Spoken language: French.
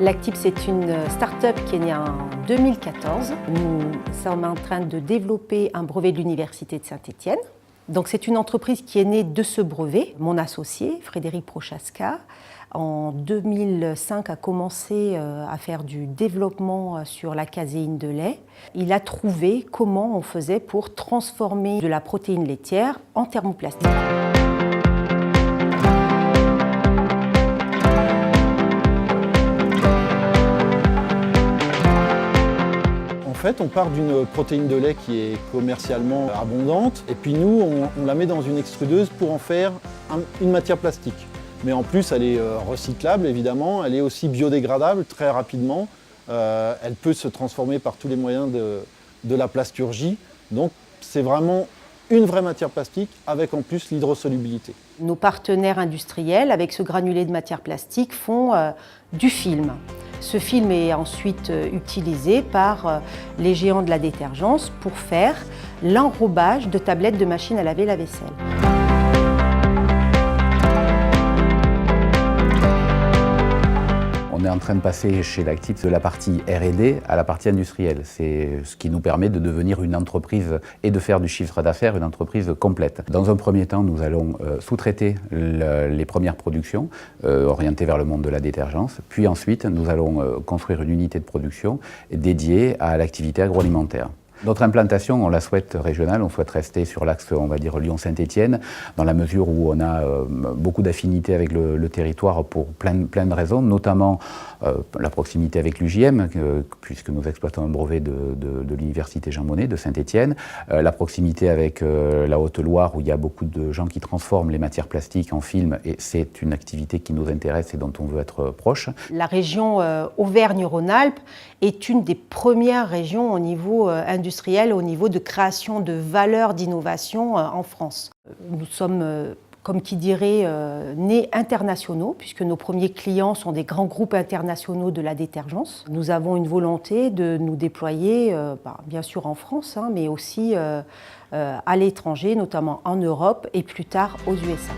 Lactip, c'est une start-up qui est née en 2014. Nous sommes en train de développer un brevet de l'Université de Saint-Étienne. Donc c'est une entreprise qui est née de ce brevet. Mon associé, Frédéric Prochaska, en 2005 a commencé à faire du développement sur la caséine de lait. Il a trouvé comment on faisait pour transformer de la protéine laitière en thermoplastique. En fait, on part d'une protéine de lait qui est commercialement abondante et puis nous, on la met dans une extrudeuse pour en faire une matière plastique. Mais en plus, elle est recyclable, évidemment, elle est aussi biodégradable très rapidement. Elle peut se transformer par tous les moyens de la plasturgie. Donc, c'est vraiment une vraie matière plastique avec en plus l'hydrosolubilité. Nos partenaires industriels, avec ce granulé de matière plastique, font du film. Ce film est ensuite utilisé par les géants de la détergence pour faire l'enrobage de tablettes de machines à laver la vaisselle. On est en train de passer chez Lactip de la partie R&D à la partie industrielle. C'est ce qui nous permet de devenir une entreprise et de faire du chiffre d'affaires, une entreprise complète. Dans un premier temps, nous allons sous-traiter les premières productions orientées vers le monde de la détergence. Puis ensuite, nous allons construire une unité de production dédiée à l'activité agroalimentaire. Notre implantation, on la souhaite régionale, on souhaite rester sur l'axe, on va dire, Lyon-Saint-Étienne, dans la mesure où on a beaucoup d'affinités avec le territoire pour plein de raisons, notamment la proximité avec l'UJM, puisque nous exploitons un brevet de l'Université Jean Monnet de Saint-Étienne, la proximité avec la Haute-Loire, où il y a beaucoup de gens qui transforment les matières plastiques en film, et c'est une activité qui nous intéresse et dont on veut être proche. La région Auvergne-Rhône-Alpes est une des premières régions au niveau industriel, au niveau de création de valeur d'innovation en France. Nous sommes, comme qui dirait, nés internationaux, puisque nos premiers clients sont des grands groupes internationaux de la détergence. Nous avons une volonté de nous déployer, bien sûr en France, mais aussi à l'étranger, notamment en Europe et plus tard aux USA.